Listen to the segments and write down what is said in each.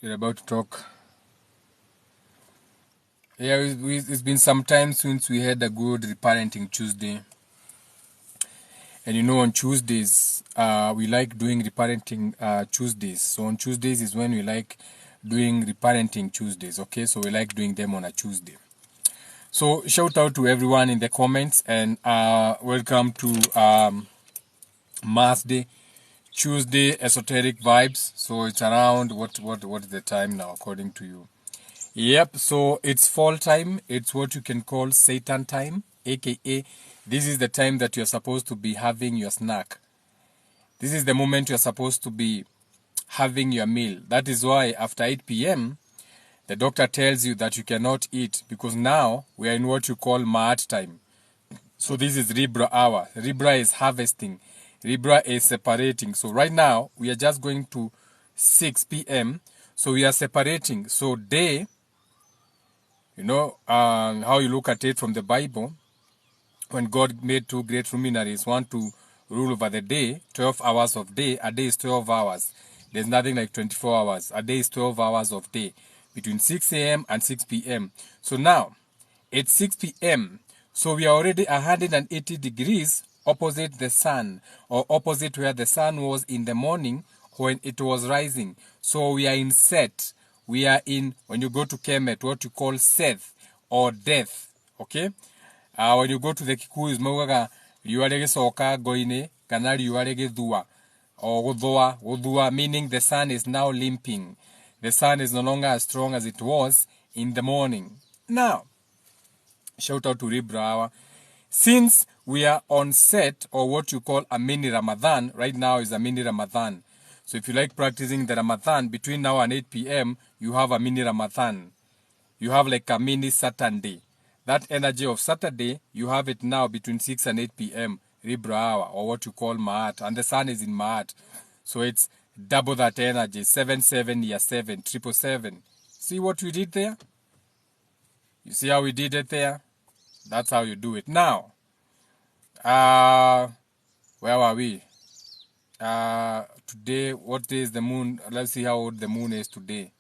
We're about to talk. Yeah, it's been some time since we had a good Reparenting Tuesday. And you know, on Tuesdays, we like doing Reparenting Tuesdays. So on Tuesdays is when we like doing Reparenting Tuesdays, okay? So we like doing them on a Tuesday. So shout out to everyone in the comments and welcome to Mass Day, Tuesday Esoteric Vibes. So it's around, what is the time now according to you? Yep, so it's fall time. It's what you can call Satan time, aka this is the time that you're supposed to be having your snack. This is the moment you're supposed to be having your meal. That is why after 8 p.m., the doctor tells you that you cannot eat because now we are in what you call Maat time. So this is Libra hour. Libra is harvesting. Libra is separating. So right now, we are just going to 6 p.m. So we are separating. So day, you know, how you look at it from the Bible, when God made two great luminaries, one to rule over the day, 12 hours of day, a day is 12 hours. There's nothing like 24 hours. A day is 12 hours of day, between 6 a.m. and 6 p.m. So now, it's 6 p.m. So we are already 180 degrees opposite the sun, or opposite where the sun was in the morning when it was rising. So we are in Set. We are in, when you go to Kemet, what you call Seth, or death. Okay? When you go to the Kikuyus, maugaga riũa rĩgĩcoka ngo-inĩ kana riũa rĩgĩthua or gũthua, meaning the sun is now limping. The sun is no longer as strong as it was in the morning. Now, shout out to Libra hour. Since we are on Set, or what you call a mini Ramadan, right now is a mini Ramadan. So if you like practicing the Ramadan, between now and 8 p.m., you have a mini Ramadan. You have like a mini Saturday. That energy of Saturday, you have it now between 6 and 8 p.m. Libra hour, or what you call Maat. And the sun is in Maat. So it's double that energy. 7 year 7, 777. See what we did there? You see how we did it there? That's how you do it. Now, where are we? Today, what day is the moon? Let's see how old the moon is today.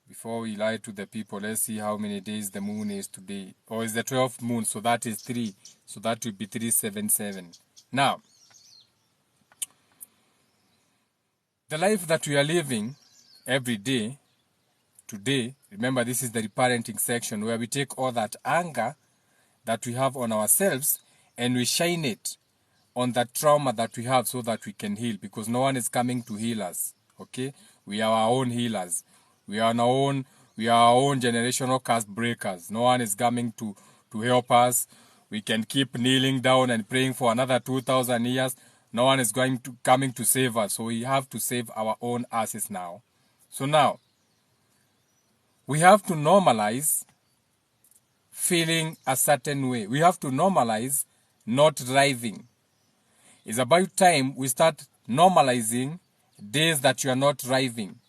Before we lie to the people, let's see how many days the moon is today. Or is the 12th moon, so that is 3. So that will be 377. Now, the life that we are living every day, today, remember this is the reparenting section where we take all that anger that we have on ourselves and we shine it on that trauma that we have so that we can heal, because no one is coming to heal us. Okay? We are our own healers. We are our own generational curse breakers. No one is coming to help us. We can keep kneeling down and praying for another 2,000 years. No one is coming to save us. So we have to save our own asses now. So now, we have to normalize feeling a certain way. We have to normalize not driving. It's about time we start normalizing days that you are not driving.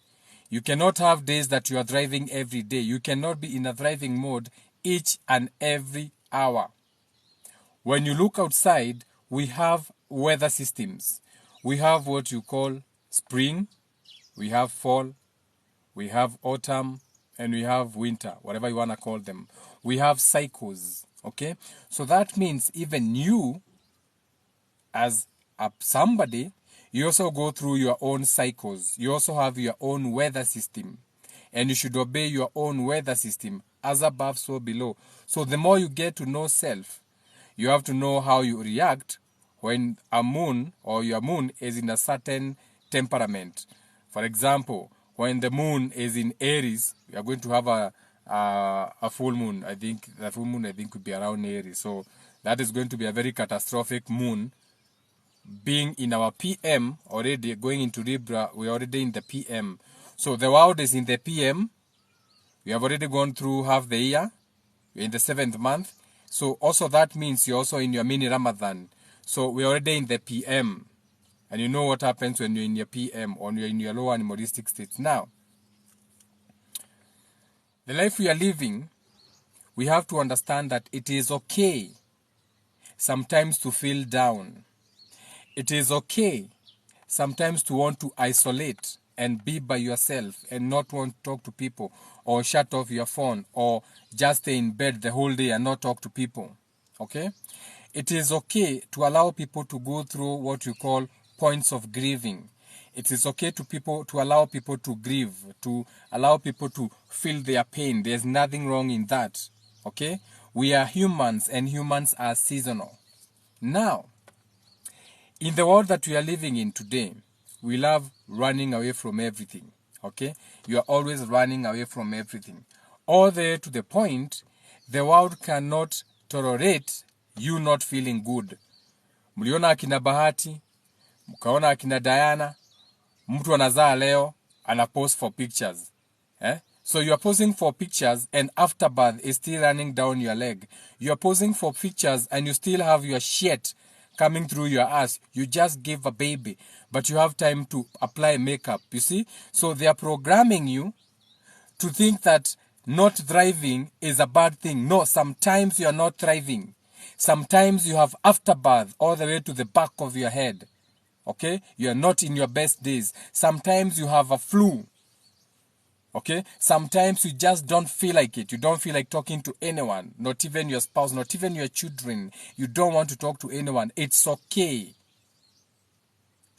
You cannot have days that you are driving every day. You cannot be in a driving mode each and every hour. When you look outside, we have weather systems. We have what you call spring, we have fall, we have autumn, and we have winter, whatever you want to call them. We have cycles, okay? So that means even you, as somebody, you also go through your own cycles. You also have your own weather system. And you should obey your own weather system, as above, so below. So the more you get to know self, you have to know how you react when a moon or your moon is in a certain temperament. For example, when the moon is in Aries, we are going to have a full moon. I think the full moon could be around Aries. So that is going to be a very catastrophic moon. Being in our PM already, going into Libra, we're already in the PM. So the world is in the PM. We have already gone through half the year. We're in the 7th month. So also that means you're also in your mini Ramadan. So we're already in the PM. And you know what happens when you're in your PM or you're in your lower animalistic states. Now, the life we are living, we have to understand that it is okay. sometimes to feel down. It is okay sometimes to want to isolate and be by yourself and not want to talk to people, or shut off your phone, or just stay in bed the whole day and not talk to people. Okay? It is okay to allow people to go through what you call points of grieving. It is okay to allow people to grieve, to allow people to feel their pain. There's nothing wrong in that. Okay? We are humans, and humans are seasonal. Now, in the world that we are living in today, we love running away from everything. Okay? You are always running away from everything. All the way to the point, the world cannot tolerate you not feeling good. Mliona akina Bahati, mkaona akina Diana, mtu anazaa leo, anapost for pictures. So you are posing for pictures, and afterbirth is still running down your leg. You are posing for pictures and you still have your shit coming through your ass. You just gave a baby, but you have time to apply makeup, you see? So they are programming you to think that not thriving is a bad thing. No, sometimes you are not thriving. Sometimes you have afterbirth all the way to the back of your head. Okay? You are not in your best days. Sometimes you have a flu. Okay? Sometimes you just don't feel like it. You don't feel like talking to anyone. Not even your spouse, not even your children. You don't want to talk to anyone. It's okay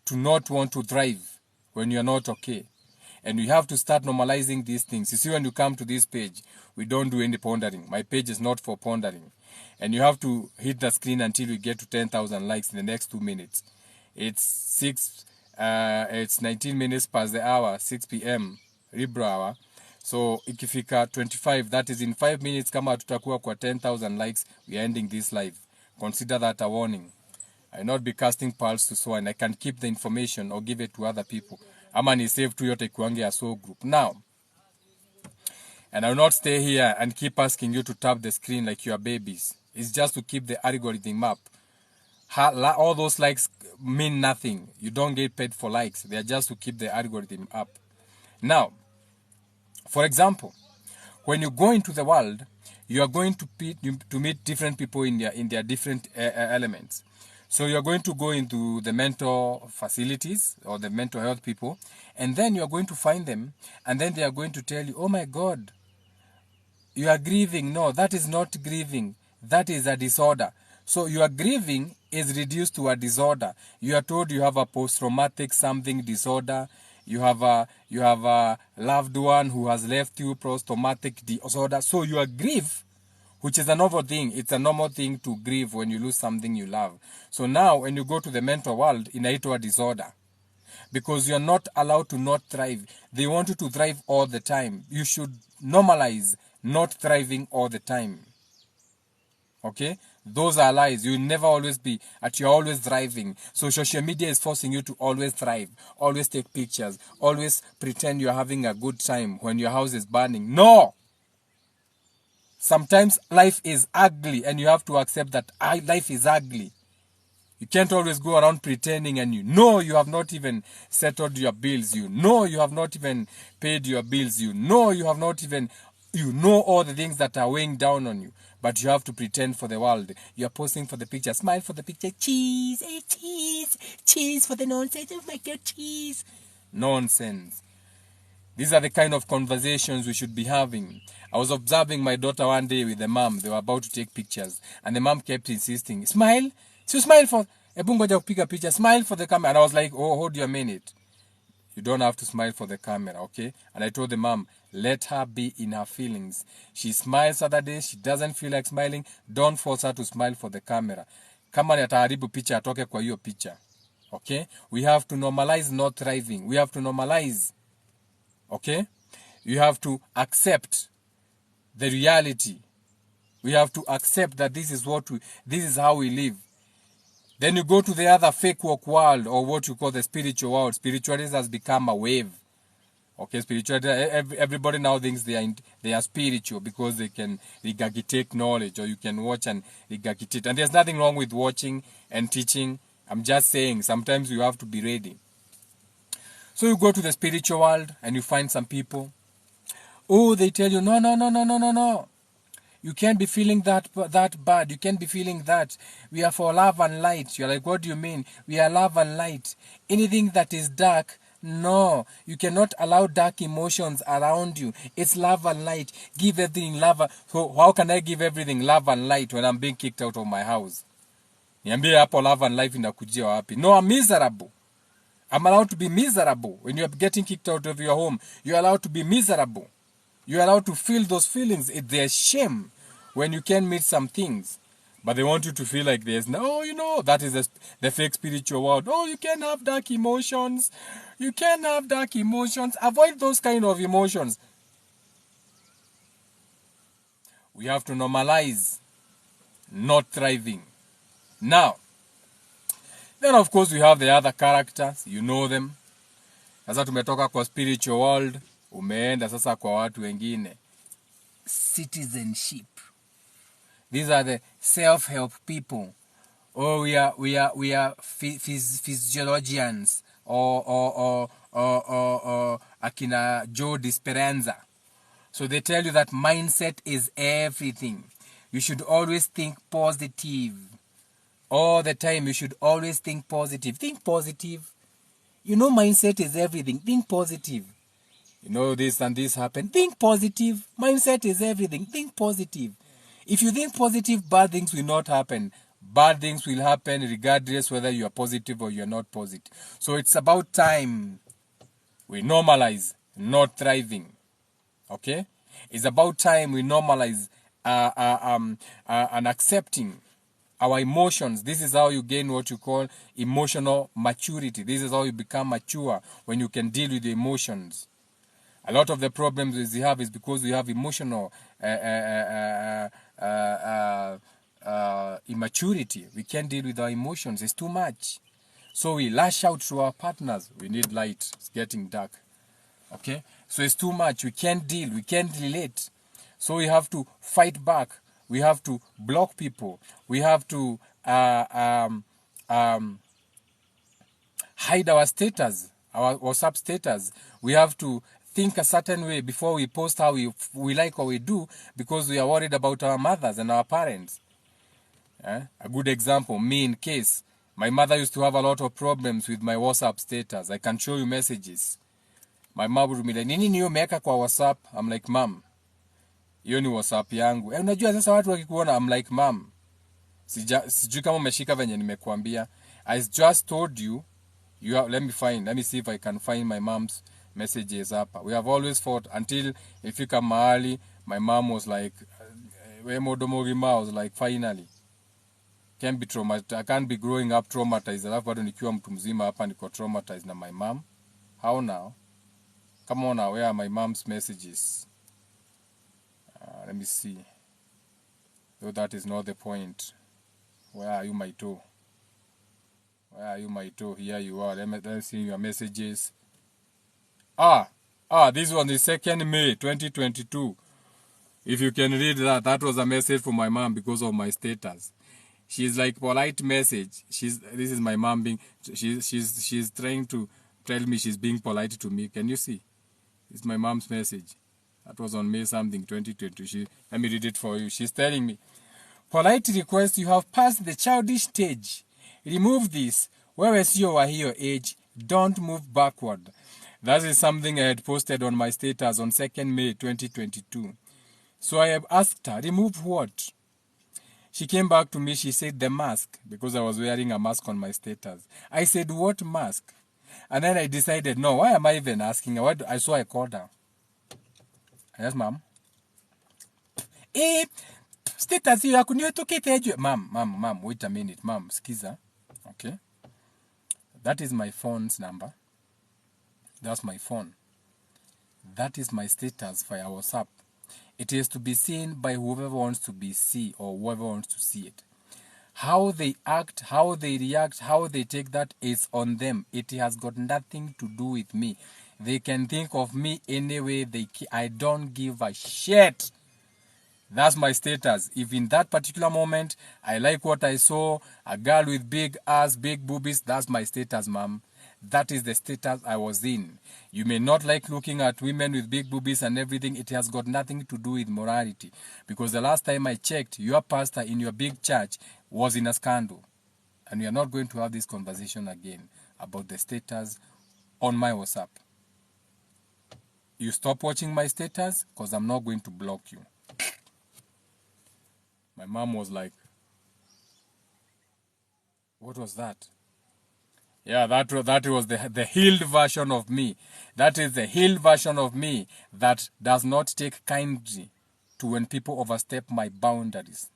to not want to thrive when you're not okay. And we have to start normalizing these things. You see, when you come to this page, we don't do any pondering. My page is not for pondering. And you have to hit the screen until we get to 10,000 likes in the next 2 minutes. It's 19 minutes past the hour, 6 p.m. Libra hour. So ikifika 25, that is in 5 minutes, kama tutakuwa kwa 10,000 likes, we are ending this live. Consider that a warning. I will not be casting pearls to swine. I can keep the information or give it to other people. Ama ni save tu yote kuange ya soul group. Now, and I will not stay here and keep asking you to tap the screen like you are babies. It's just to keep the algorithm up. All those likes mean nothing. You don't get paid for likes. They are just to keep the algorithm up. Now, for example, when you go into the world, you are going to meet different people in their different elements. So you're going to go into the mental facilities or the mental health people, and then you're going to find them, and then they are going to tell you, oh my God, you are grieving. No, that is not grieving. That is a disorder. So your grieving is reduced to a disorder. You are told you have a post-traumatic something disorder. You have a loved one who has left you, post-traumatic disorder. So your grief, which is a normal thing. It's a normal thing to grieve when you lose something you love. So now when you go to the mental world, inaitwa disorder. Because you're not allowed to not thrive. They want you to thrive all the time. You should normalize not thriving all the time. Okay? Those are lies. You'll never always be, you're always thriving. So social media is forcing you to always thrive, always take pictures, always pretend you're having a good time when your house is burning. No! Sometimes life is ugly, and you have to accept that life is ugly. You can't always go around pretending, and you know you have not even settled your bills. You know you have not even paid your bills. You know you have not even, you know all the things that are weighing down on you. But you have to pretend for the world. You're posting for the picture. Smile for the picture. Cheese, cheese. Cheese for the nonsense. Oh my God, cheese. Nonsense. These are the kind of conversations we should be having. I was observing my daughter one day with the mom. They were about to take pictures. And the mom kept insisting, smile. So smile for, ebungoja kupiga picture. Smile for the camera. And I was like, oh, hold your minute. You don't have to smile for the camera, okay? And I told the mom, let her be in her feelings. She smiles other days. She doesn't feel like smiling. Don't force her to smile for the camera. Kama ni ataharibu picha, atoke kwa hiyo picha. Okay? We have to normalize not thriving. We have to normalize. Okay? You have to accept the reality. We have to accept that this is how we live. Then you go to the other fake walk world, or what you call the spiritual world. Spirituality has become a wave. Okay, spirituality, everybody now thinks they are spiritual because they can regurgitate knowledge, or you can watch and regurgitate. And there's nothing wrong with watching and teaching. I'm just saying, sometimes you have to be ready. So you go to the spiritual world and you find some people. Oh, they tell you, no. You can't be feeling that bad. You can't be feeling that. We are for love and light. You're like, what do you mean? We are love and light. Anything that is dark, no. You cannot allow dark emotions around you. It's love and light. Give everything love. So how can I give everything love and light when I'm being kicked out of my house? Niambie hapo love and life inakujia wapi? No, I'm miserable. I'm allowed to be miserable. When you're getting kicked out of your home, you're allowed to be miserable. You're allowed to feel those feelings. There's shame when you can meet some things. But they want you to feel like there's no, that is the fake spiritual world. Oh, you can have dark emotions. You can have dark emotions. Avoid those kind of emotions. We have to normalize not thriving. Now, then of course we have the other characters. You know them. Sasa tumetoka kwa spiritual world. Umeenda sasa kwa watu wengine. Citizenship. These are the self-help people. Oh, we are physiologians or Akina Joe Disperanza. So they tell you that mindset is everything. You should always think positive. All the time, you should always think positive. Think positive. Mindset is everything. Think positive. This and this happened. Think positive. Mindset is everything. Think positive. If you think positive, bad things will not happen. Bad things will happen regardless whether you are positive or you are not positive. So it's about time we normalize not thriving. Okay? It's about time we normalize and accepting our emotions. This is how you gain what you call emotional maturity. This is how you become mature, when you can deal with the emotions. A lot of the problems we have is because we have emotional immaturity. We can't deal with our emotions. It's too much. So we lash out to our partners. We need light. It's getting dark. Okay? So it's too much. We can't deal. We can't relate. So we have to fight back. We have to block people. We have to hide our status, our WhatsApp status. We have to think a certain way before we post how we like what we do, because we are worried about our mothers and our parents. A good example, me in case. My mother used to have a lot of problems with my WhatsApp status. I can show you messages. My mom would be like, nini niyo meka kwa WhatsApp? I'm like, mom, hiyo ni WhatsApp yangu. Unajua sasa watu wakikuona, I'm like, mom, sijui kama umeshika venye nimekuambia. I just told you, let me see if I can find my mom's messages hapa. We have always fought until ifika mahali my mom was like, we modomogima, was like, finally. Can't be traumatized. I can't be growing up traumatized. Alafu bado nikiwa mtu mzima hapa niko traumatized na my mom. How now? Come on now, where are my mom's messages? Let me see. Though that is not the point. Where are you, my toe? Where are you, my toe? Here you are. Let me see your messages. This one is 2nd May 2022. If you can read that, that was a message from my mom because of my status. She's like, polite message. This is my mom being, she's trying to tell me she's being polite to me. Can you see? It's my mom's message. That was on May something 2020. Let me read it for you. She's telling me, polite request, you have passed the childish stage. Remove this. Whereas you are your age, don't move backward. That is something I had posted on my status on 2nd May 2022. So I have asked her, remove what? She came back to me, she said the mask, because I was wearing a mask on my status. I said, what mask? And then I decided, no, why am I even asking her? So I called her. Yes, ma'am. Status hiyo yakuniwetokete. Ma'am, wait a minute, ma'am, skiza. Okay. That is my phone's number. That's my phone. That is my status for our WhatsApp. It is to be seen by whoever wants to be seen or whoever wants to see it. How they act, how they react, how they take that is on them. It has got nothing to do with me. They can think of me any way I don't give a shit. That's my status. If in that particular moment, I like what I saw, a girl with big ass, big boobies, that's my status, ma'am. That is the status I was in. You may not like looking at women with big boobies and everything. It has got nothing to do with morality. Because the last time I checked, your pastor in your big church was in a scandal. And we are not going to have this conversation again about the status on my WhatsApp. You stop watching my status because I'm not going to block you. My mom was like, what was that? Yeah, that was the healed version of me. That is the healed version of me that does not take kindly to when people overstep my boundaries.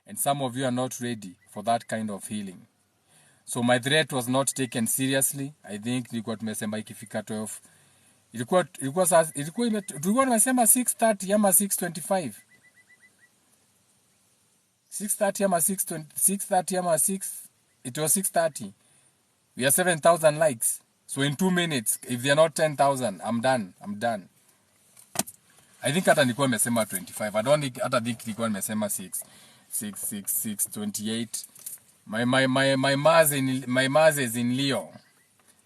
And some of you are not ready for that kind of healing. So my threat was not taken seriously. I think nilikuwa tumesema ikifika 12. Tulikuwa tumesema 6:30 ama 6:25. 6:30 ama 6:30 ama 6. It was 6:30. We are 7,000 likes. So in 2 minutes, if they are not 10,000, I'm done. I think hata nilikuwa nimesema 25. I don't think hata nilikuwa nimesema 28. My Mars is in Leo.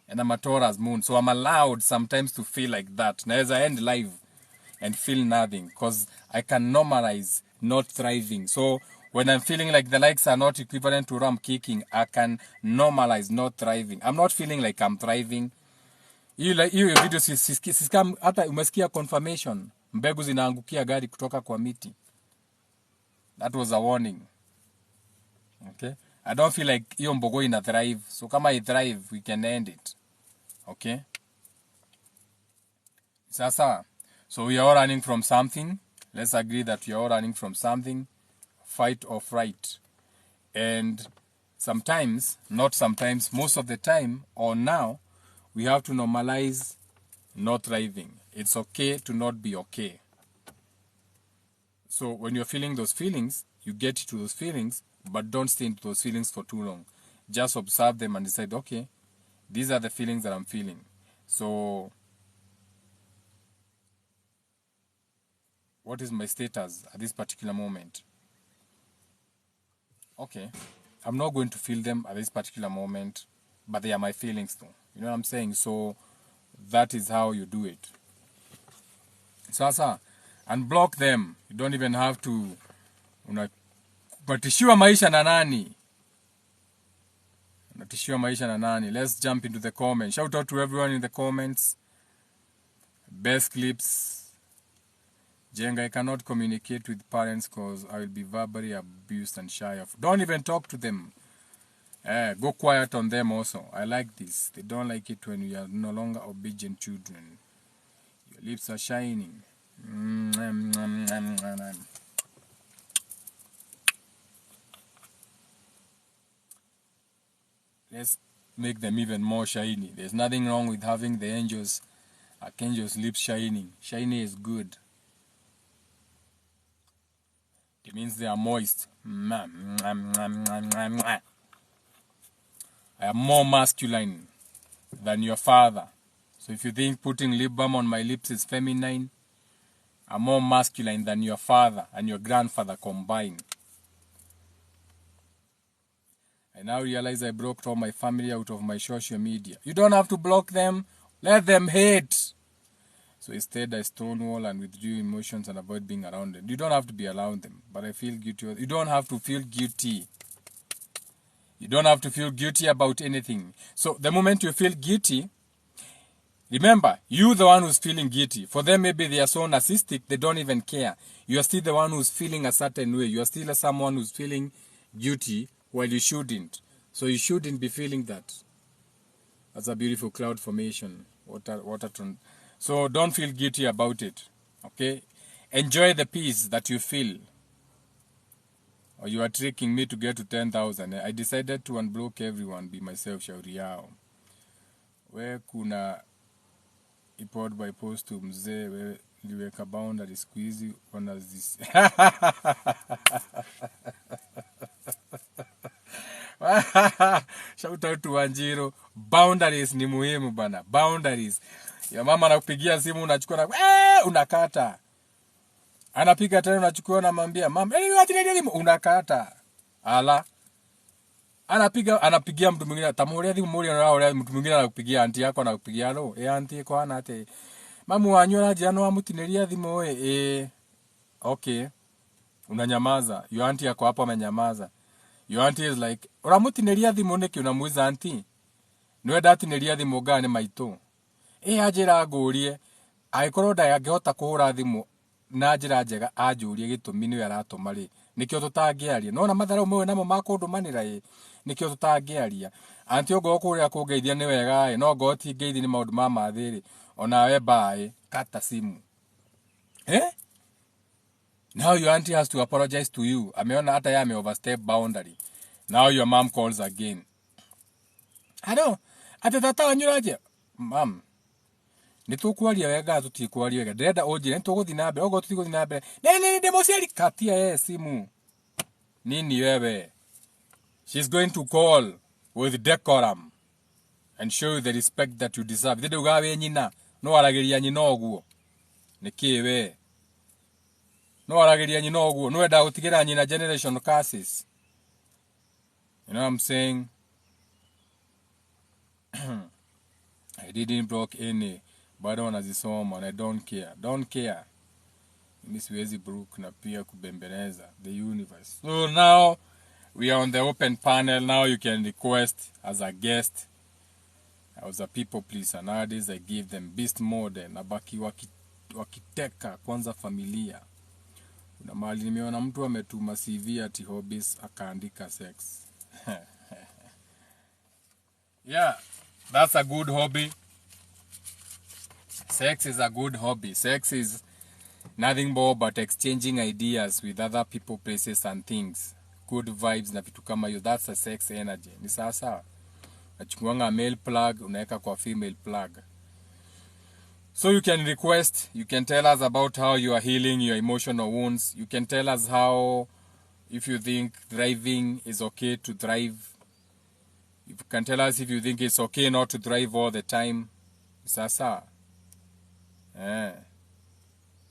And I'm a Taurus moon. So I'm allowed sometimes to feel like that. Now as I end live and feel nothing. Because I can normalize not thriving. So when I'm feeling like the likes are not equivalent to I'm kicking, I can normalize not thriving. I'm not feeling like I'm thriving. Hiyo video sisikam hata umesikia confirmation. Mbegu zinaangukia gari kutoka kwa miti. That was a warning. Okay? I don't feel like hiyo mbogo ina thrive. So kama I thrive, we can end it. Okay? Sasa. So we are all running from something. Let's agree that we are all running from something. Fight or fright. And sometimes, not sometimes, most of the time, or now, we have to normalize not thriving. It's okay to not be okay. So when you're feeling those feelings, you get to those feelings, but don't stay into those feelings for too long. Just observe them and decide, okay, these are the feelings that I'm feeling. So what is my status at this particular moment? Okay, I'm not going to feel them at this particular moment, but they are my feelings though. You know what I'm saying? So that is how you do it. Sasa, unblock them. You don't even have to unatishiwa maisha na nani? Unatishiwa maisha na nani? Let's jump into the comments. Shout out to everyone in the comments. Best clips. Jenga, I cannot communicate with parents because I will be verbally abused and shy of. Don't even talk to them. Go quiet on them also. I like this. They don't like it when we are no longer obedient children. Your lips are shining. Let's make them even more shiny. There's nothing wrong with having the archangel's lips shining. Shiny is good. It means they are moist. I am more masculine than your father. So if you think putting lip balm on my lips is feminine, I'm more masculine than your father and your grandfather combined. I now realize I blocked all my family out of my social media. You don't have to block them. Let them hate. So instead, I stonewall and withdrew emotions and avoid being around them. You don't have to be around them, but I feel guilty. You don't have to feel guilty. You don't have to feel guilty about anything. So the moment you feel guilty, remember, you're the one who's feeling guilty. For them, maybe they are so narcissistic, they don't even care. You are still the one who's feeling a certain way. You are still someone who's feeling guilty while you shouldn't. So you shouldn't be feeling that. That's a beautiful cloud formation. So don't feel guilty about it. Okay? Enjoy the peace that you feel. Or you are tricking me to get to 10,000. I decided to unblock everyone, be myself, shauri yao. Where kuna report by post to mzee, where liweka boundary squeezy wanazis. Shout out to Wanjiro. Boundaries ni muhimu bana. Boundaries. Ya mama anakupigia simu unachukua na unakata. Anapiga tena unachukua na mwambia mama unakata. Ala. anapigia mtu mwingine tamuria thimu muri na ule mtu mwingine anakupigia auntie yako anakupigia ro auntie kwa ana ate mamu wanyu anajia no amutineria thimu we okay unanyamaza your auntie yako hapo amenyamaza your auntie is like uramutineria thimu niki unamuiza auntie niwe ndatineria thimu gani maito ajira ngurie aikorwo ndangihota kuhura thimu na njira njega anjurie gitumi niwe aratuma ri nikio tutangiaria nona matharo mwe namo makundumanira nikio tutangiaria anti ogo kuria kungeithia ni wega no goti ngeithi ni maundu ma mathiri ona we bye kata simu now your auntie has to apologize to you ameona hata yeye overstep boundary now your mom calls again hello ate tata wanyuraje mam nitukwaria wega tutikwaria wega ndenda ujire nituguthi na mbere ogo tutiguthi na mbere nene ndemociari katia simu nini wewe she's going to call with decorum and show you the respect that you deserve thide ugawe nyina no aragiria nyina oguo nikiwe no aragiria nyina oguo no enda gutigira nyina generation curses you know what I'm saying I didn't block any bado wanazisoma and I don't care mimi siwezi brook na pia kubembeleza the universe. So now we are on the open panel. Now you can request as a guest. As a people pleaser nowadays I give them beast mode na baki wakiteka kwanza familia. Kuna mahali nimeona mtu ametuma CV ati hobbies akaandika sex. Yeah, that's a good hobby. Sex is a good hobby. Sex is nothing more but exchanging ideas with other people, places and things. Good vibes na vitu kama hiyo. That's a sex energy. Ni sawa. Nachukuanga male plug, unaweka kwa female plug. So you can request, you can tell us about how you are healing your emotional wounds. You can tell us how, if you think driving is okay to drive. You can tell us if you think it's okay not to drive all the time. Sasa.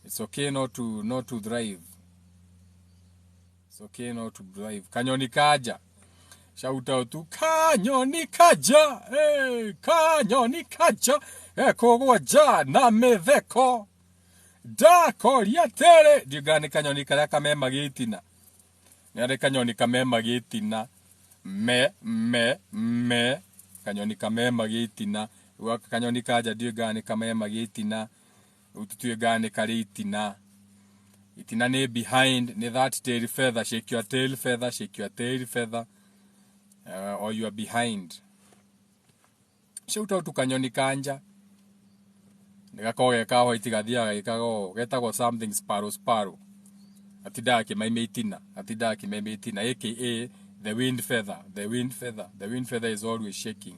It's okay not to drive. It's okay not to drive. Kanyoni kaja. Shout out to Kanyoni kaja. Hey, Kanyoni kaja. Kogwa ja na metheko. Da koria tere. Digani kanyoni kaya kame magitina. Nyare kanyoni kame magitina. Me. Kanyoni kame magitina. Waka kanyoni kaja digani kame magitina. Ututue gane kari itina. Itina ne behind, ne that tail feather. Shake your tail feather, shake your tail feather. Or you are behind. Shout out to kanyoni kanja. Nigako gekaho itigathia gekago getago something sparrow. Atidaki maimetina, aka the wind feather. The wind feather is always shaking.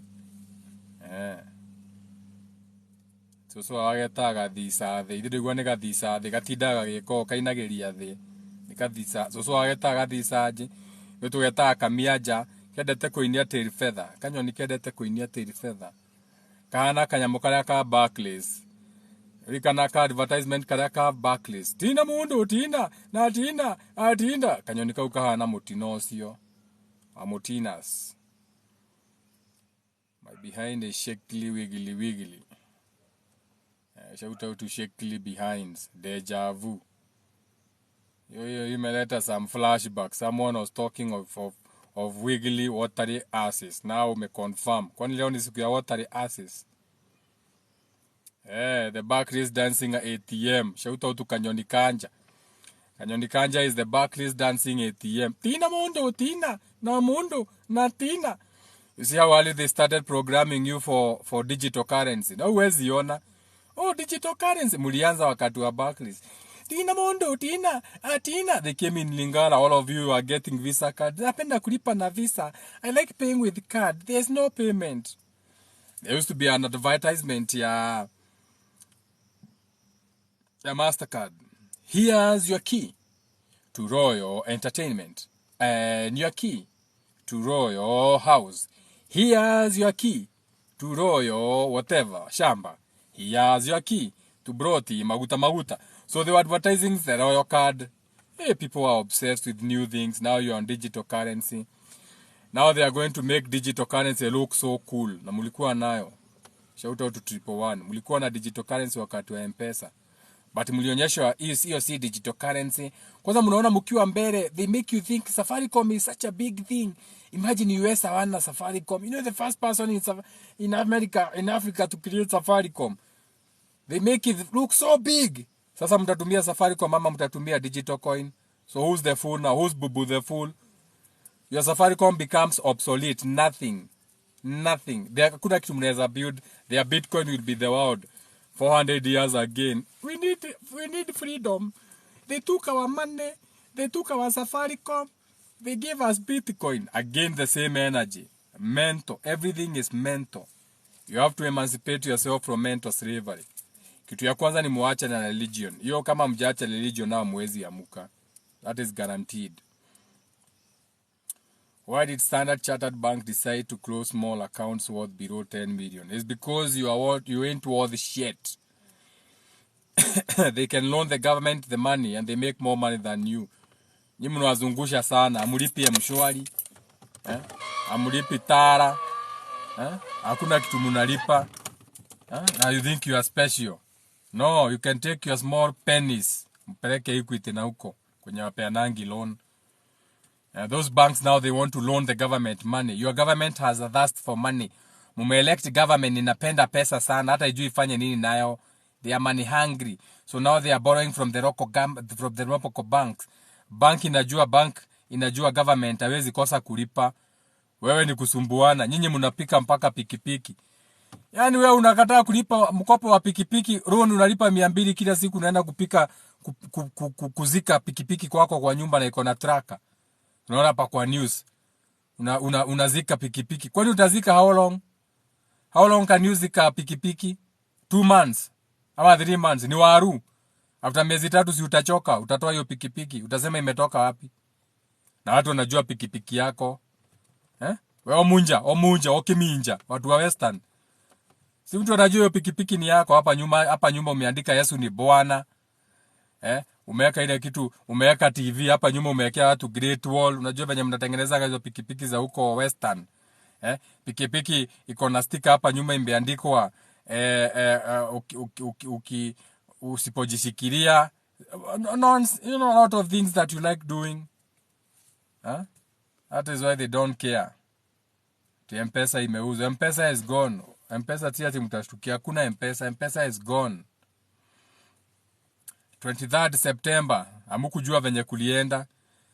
So agetaga thisa the ndirigwa ni gathisa the gatindaga giko kainagiria the ni gathisa so agetaga thisa je nitugetaga kamianja kendete kuinia tail feather kanyoni kendete kuinia tail feather kana kanyamu karia ka Barclays rikana ka advertisement karia ka Barclays tina mundu tina na tina atinda kanyoni kau kahana mutino cio amotinas my behind is shakily wiggly. Shout out to Shakely Behinds, Deja Vu. You may let us some flashback. Someone was talking of wiggly watery asses. Now me confirm. Kwani leo ni siku ya watery asses. The Barclays dancing ATM. Shout out to Kanyoni Kanja. Kanyoni Kanja is the Barclays dancing ATM. Tina mundo, tina, na mundo, na tina. You see how early they started programming you for digital currency. Now where's the owner? Oh, digital currency. Mulianza wakati wa Barclays. Tina mondo, tina, tina. They came in Lingala. All of you are getting Visa card. Napenda kulipa na Visa. I like paying with card. There's no payment. There used to be an advertisement ya MasterCard. Here's your key to Royal Entertainment. And your key to Royal House. Here's your key to Royal whatever, Shamba. Here's your key to Broti, Maguta. So they were advertising the Royal card. Hey, people are obsessed with new things. Now you're on digital currency. Now they are going to make digital currency look so cool. Na mulikuwa nayo. Shout out to 111. Mulikuwa na digital currency wakati wa M-Pesa. But mlionyeshwa hiyo si digital currency. Kwanza mnaona mkiwa mbele, they make you think Safaricom is such a big thing. Imagine US hawana Safaricom. You know the first person in Africa to create Safaricom. They make it look so big. Sasa mtatumia Safaricom ama mtatumia digital coin. So who's the fool now? Who's Bubu the fool? Your Safaricom becomes obsolete. Nothing. Hakuna kitu mnaweza build. Their Bitcoin will be the world 400 years again. We need freedom. They took our money. They took our Safaricom. They gave us Bitcoin. Again, the same energy. Mental. Everything is mental. You have to emancipate yourself from mental slavery. Kitu ya kwanza ni muache na religion. Hiyo kama mjaacha religion na mwezi amuka. That is guaranteed. Why did Standard Chartered Bank decide to close small accounts worth below 10 million? It's because you ain't worth shit. They can loan the government the money and they make more money than you. Nyinyi mnawazungusha sana, amulipi mshwari, amulipi tara, hakuna kitu mnalipa. Now you think you are special. No, you can take your small pennies, mpeleke Equity na huko kwenye wapeanangi loan. Those banks now they want to loan the government money. Your government has a thirst for money. Mume-elect government inapenda pesa sana, hata ijui ifanye nini nayo. They are money hungry. So now they are borrowing from the local banks. Bank inajua government hawezi kosa kulipa. Wewe ni kusumbuana. Nyinyi mnapika mpaka pikipiki. Yaani wewe unakataa kulipa mkopo wa pikipiki, loan unalipa 200 kila siku, unaenda kupika kuzika pikipiki kwako kwa nyumba na iko na tracker. Unaona hapa kwa news. Unazika pikipiki. Kwani utazika how long? How long can you zika pikipiki? 2 months. Ama 3 months. Ni waru. After miezi 3 si utachoka. Utatoa hiyo pikipiki. Utasema imetoka wapi? Na watu wanajua pikipiki yako. Wewe omunja, okiminja. Watu wa Western. Si mtu anajua hiyo pikipiki ni yako. Hapa nyuma umeandika Yesu ni Bwana. Umeweka ile kitu, umeweka TV hapa nyuma, umewekea watu Great Wall. Unajua venye mnatengeneza hizo pikipiki za huko Western. Pikipiki iko na sticker hapa nyuma imeandikwa usipojishikilia. You know, a lot of things that you like doing. That is why they don't care. M-Pesa imeuzwa. M-Pesa is gone. M-Pesa tia mtashtukia kuna M-Pesa. M-Pesa is gone. 23rd September, hamukujua venye kulienda.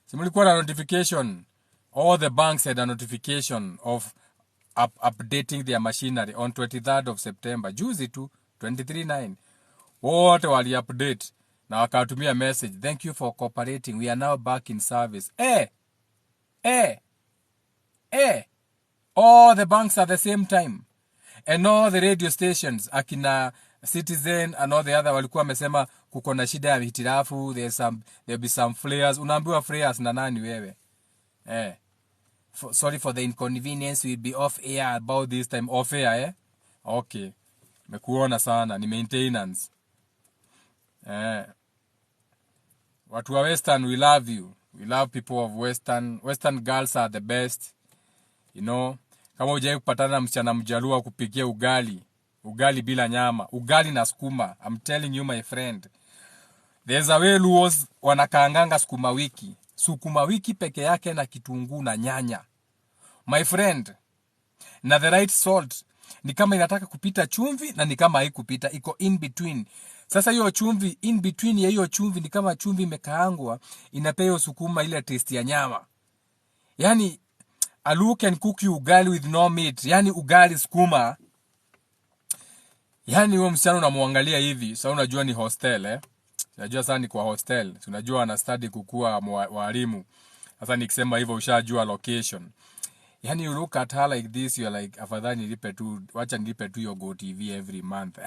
Simulikuwa na notification. All the banks had a notification of updating their machinery on 23rd of September. Juzi tu, 23/9. Wote wali update na wakatumia message. Thank you for cooperating. We are now back in service. All the banks at the same time. And all the radio stations, akina Citizen and all the other walikuwa wamesema kuko na shida ya hitirafu, there'll be some flares. Unaambiwa flares na nani wewe? Sorry for the inconvenience, we'll be off air about this time. Off air, Okay. Mekuona sana, ni maintenance. Watu wa Western, we love you. We love people of Western. Western girls are the best. You know, kama hujawahi kupatana na msichana Mjaluo kupikia ugali bila nyama, ugali na sukuma, I'm telling you my friend, there's a way Luos wanakaanganga sukuma wiki peke yake na kitunguu na nyanya, my friend, na the right salt. Ni kama inataka kupita chumvi na ni kama haikupita, iko in between. Sasa hiyo chumvi, in between ya hiyo chumvi ni kama chumvi imekaangwa, inapea sukuma ile taste ya nyama. Yani a Luo can cook you ugali with no meat. Yani ugali sukuma. Yani huyo msichana unamwangalia hivi, sasa unajua ni hostel Unajua sana ni kwa hostel. Unajua ana study kukua walimu. Sasa nikisema hivyo ushajua location. Yani you look at her like this, you're like, afadhali nilipe tu, wacha nilipe tu your Go TV every month.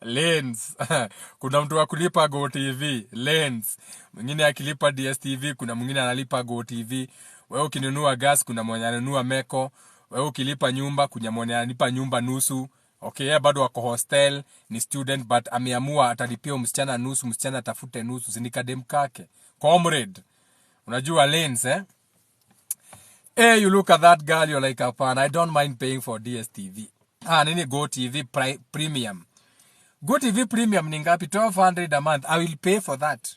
Lens. Kuna mtu wa kulipa Go TV, Lens. Mwingine akilipa DSTV, kuna mwingine analipa Go TV. Wewe ukinunua gas, kuna mwenye ananunua Meko. Wewe ukilipa nyumba, kuna mwenye analipa nyumba nusu. Okay, yeye bado wako hostel, ni student, but ameamua atalipia msichana nusu, msichana atafute nusu, sinikadem kake. Comrade. Unajua lanes, eh? Hey, you look at that girl, you're like, I don't mind paying for DSTV. Nini Go TV Premium. Go TV Premium ni ngapi? 1200 a month. I will pay for that.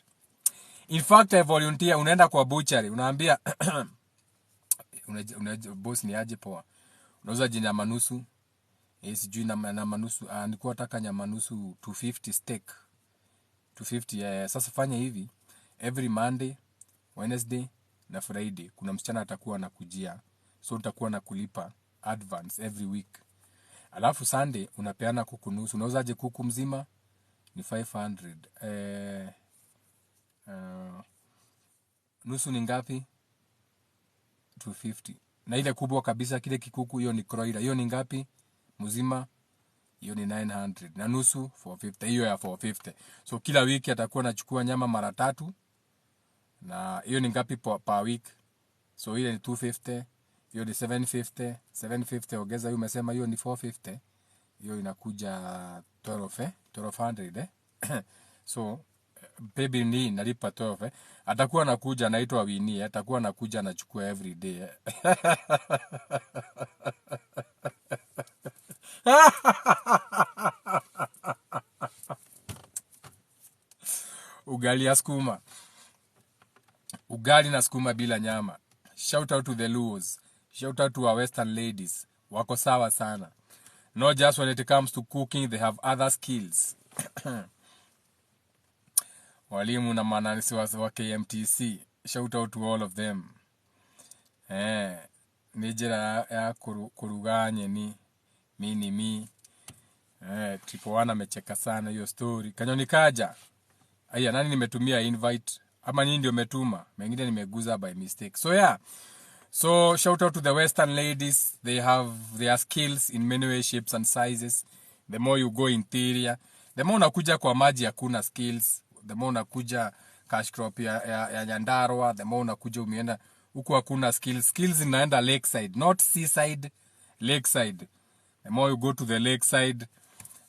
In fact, I volunteer. Unaenda kwa butchery. Unaambia, boss ni aje poa. Unauza nyama nusu. Sijui na nusu. Nilikuwa nataka nyama nusu 250 steak. 250. Sasa fanya hivi. Every Monday, Wednesday na Friday kuna msichana atakuwa anakujia. So utakuwa na kulipa advance every week. Alafu Sunday unapeana kuku nusu. Unauzaje kuku mzima? Ni 500. Nusu ni ngapi? 250. Na ile kubwa kabisa kile kikuku hiyo ni broiler. Hiyo ni ngapi? Mzima hiyo ni 900. Na nusu 450. Hiyo ya 450. So kila wiki atakuwa anachukua nyama mara 3. Na hiyo ni ngapi per week? So ile ni 250. Hiyo ni 750. 750 ongeza hiyo umesema hiyo ni 450. Hiyo inakuja 1200 So baby ni nalipa 12 Atakuwa anakuja anaitwa Winnie, atakuwa anakuja anachukua every day. Ugali ya skuma. Ugali na skuma bila nyama. Shout out to the Luos. Shout out to our Western ladies. Wako sawa sana. Not just when it comes to cooking, they have other skills. Walimu na mananisi wa KMTC. Shout out to all of them. Nijira ya kuruganye ni mi. Tripowana amecheka sana hiyo story. Kanyoni kaja. Aya, nani nimetumia invite? Ama nini ndio umetuma? Mengine nimeguza by mistake. So yeah. So shout out to the Western ladies. They have their skills in many ways, shapes and sizes. The more you go interior, the more unakuja kwa maji hakuna skills. The more unakuja cash crop ya Nyandarua, the more unakuja umeenda huku hakuna skills. Skills inaenda lakeside, not seaside, lakeside. The more you go to the lakeside,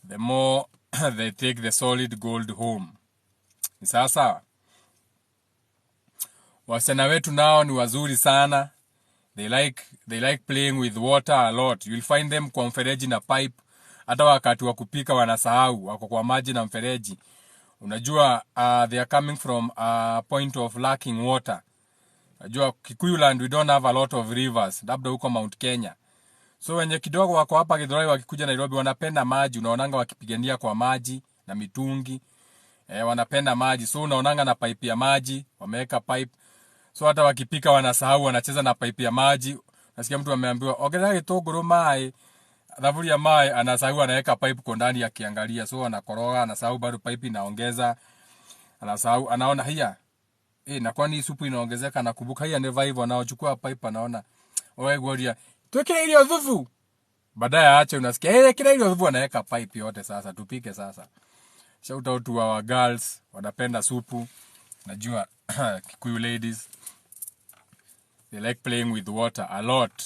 the more they take the solid gold home. Ni sawa. Wasichana wetu nao ni wazuri sana. They like playing with water a lot. You'll find them kwa mfereji na pipe. Hata wakati wa kupika wanasahau wako kwa maji na mfereji. Unajua they are coming from a point of lacking water. Unajua Kikuyu land we don't have a lot of rivers. Labda huko Mount Kenya. So wenye kidogo wako hapa Githurai wakikuja Nairobi wanapenda maji. Unaonanga wakipigania kwa maji na mitungi. Wanapenda maji. So unaonanga na pipe ya maji, wameweka pipe. So hata wakipika wanasahau wanacheza na pipe ya maji. Nasikia mtu ameambiwa, "Ongeza gitunguru mai." Thaburi ya mai anasahau anaweka pipe kwa ndani akiangalia. So anakoroga, anasahau bado pipe inaongeza. Anasahau anaona hiya. Na kwani supu inaongezeka nakumbuka hiya never hivyo anaochukua pipe anaona. Oe goria. Tuweke ile dhufu. Baadaye aache unasikia, kila ile dhufu anaweka pipe yote sasa tupike sasa. Shout out to our girls, wanapenda supu. Najua Kikuyu ladies, they like playing with water a lot.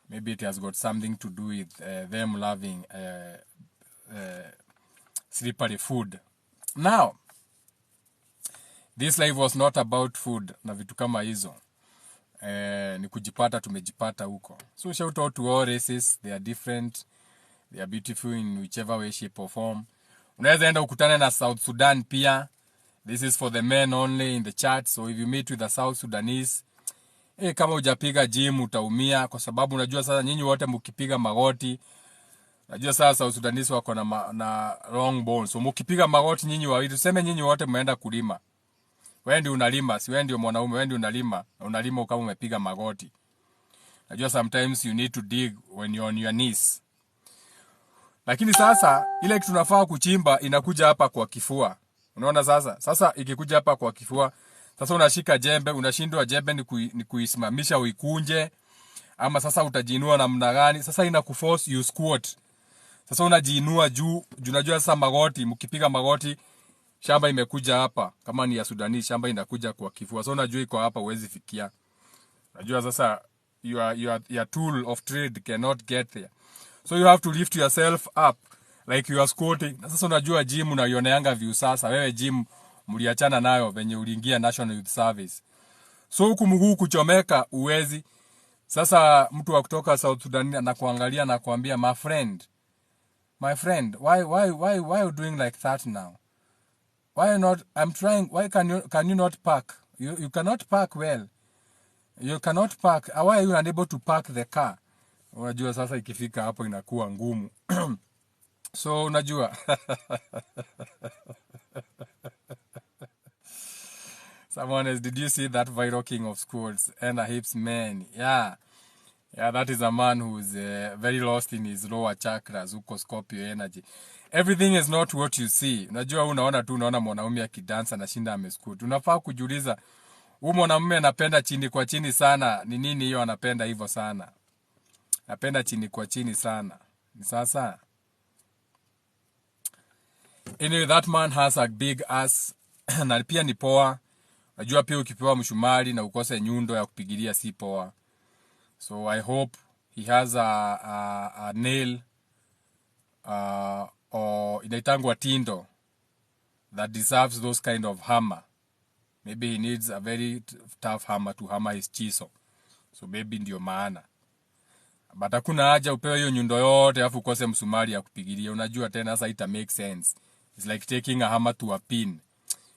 Maybe it has got something to do with them loving slippery food. Now, this life was not about food na vitu kama hizo. Ni kujipata tumejipata huko. So shout out to all races, they are different. They are beautiful in whichever way, shape or form. Unaweza enda ukutane na South Sudan pia. This is for the men only in the chat. So if you meet with the South Sudanese, kama hujapiga gym utaumia kwa sababu unajua sasa nyinyi wote mkipiga magoti. Unajua sasa South Sudanese wako na long bones. So mkipiga magoti nyinyi wawili, tuseme nyinyi wote mmeenda kulima. Wewe ndio unalima, si wewe ndio mwanaume, wewe ndio unalima. Na unalima kama umepiga magoti. Najua sometimes you need to dig when you're on your knees. Lakini sasa ile kitu tunafaa kuchimba inakuja hapa kwa kifua. Unaona sasa? Sasa ikikuja hapa kwa kifua, sasa unashika jembe, unashindwa jembe ni kuisimamisha uikunje ama sasa utajiinua namna gani? Sasa inakuforce you squat. Sasa unajiinua juu, unajua sasa magoti, mkipiga magoti shamba imekuja hapa. Kama ni ya Sudani shamba inakuja kwa kifua. So unajua iko hapa huwezi fikia. Unajua sasa your tool of trade cannot get there. So you have to lift yourself up like you are squatting. Na sasa unajua gym unaioneanga view sasa. Wewe gym mliachana nayo venye uliingia National Youth Service. So huku mguu kuchomeka uwezi. Sasa mtu wa kutoka South Sudan anakuangalia na kuambia my friend, why you doing like that now? Why not? I'm trying. Why can you not park? You cannot park well. You cannot park. Why are you unable to park the car? Unajua sasa ikifika hapo inakuwa ngumu. So unajua. Someone else, did you see that viral king of schools? And a hips man. Yeah. Yeah, that is a man who's very lost in his lower chakras, huko Scorpio energy. Everything is not what you see. Unajua unaona mwanaume akidansa na shinda amescoot. Unafaa kujiuliza, huyu mwanamume anapenda chini kwa chini sana. Ni nini hiyo anapenda hivyo sana? Anapenda chini kwa chini sana. Ni sasa. Anyway, that man has a big ass. Na pia ni poa. Unajua pia ukipewa mshumari na ukose nyundo ya kupigilia si poa. So I hope he has a nail or inaitangwa tindo that deserves those kind of hammer. Maybe he needs a very tough hammer to hammer his chiso. So maybe ndio maana. But hakuna haja upewe hiyo nyundo yote afu ukose msumari ya kupigilia. Unajua tena sasa ita make sense. It's like taking a hammer to a pin.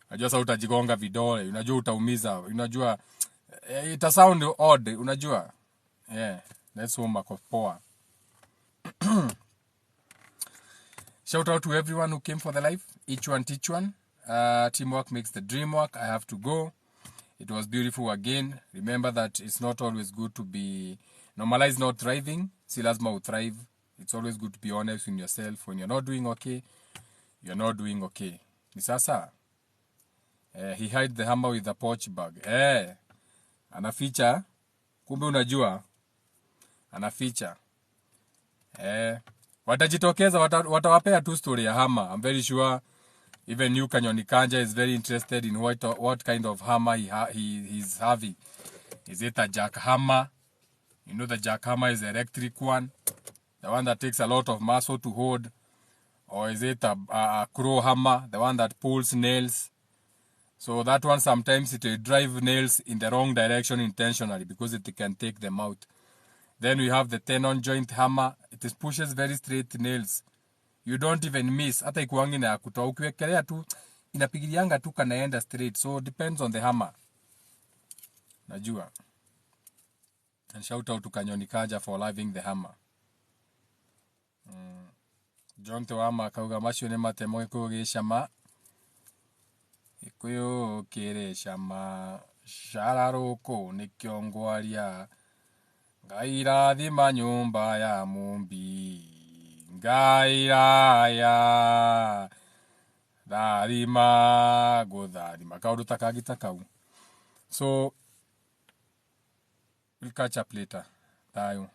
Unajua sasa utajigonga vidole. Unajua utaumiza. Unajua ita sound odd. Unajua. Yeah, that's homework of power. Shout out to everyone who came for the live. Each one teach one. Teamwork makes the dream work. I have to go. It was beautiful again. Remember that it's not always good to be... Normalize not thriving. Si lazima uthrive. It's always good to be honest with yourself. When you're not doing okay, you're not doing okay. Ni sasa. He hide the hammer with the pouch bag. Anaficha. Kumbe unajua. Anaficha. Watajitokeza, watawapea tu story ya hammer. I'm very sure even you Kanyoni Kanja is very interested in what kind of hammer he's having. Is it a jack hammer? You know the jack hammer is the electric one. The one that takes a lot of muscle to hold. Or is it a crow hammer? The one that pulls nails. So that one sometimes it will drive nails in the wrong direction intentionally because it can take them out. Then we have the tenon joint hammer. It pushes very straight nails. You don't even miss. Hata ikuangi na kutoa. Ukiwekelea tu, inapigilianga tu kanaenda straight. So depends on the hammer. Najua. And shout out to Kanyoni Kaja for loving the hammer. John Tewama kauga mashune matemo ikuge shama. Ikuyo kere shama. Shararoko nikiongwaria. Ngai rathima nyumba ya mumbi. Ngai raya. Rathima gutharima. Kaundu takagita kau. So, we'll catch up later. Tayo.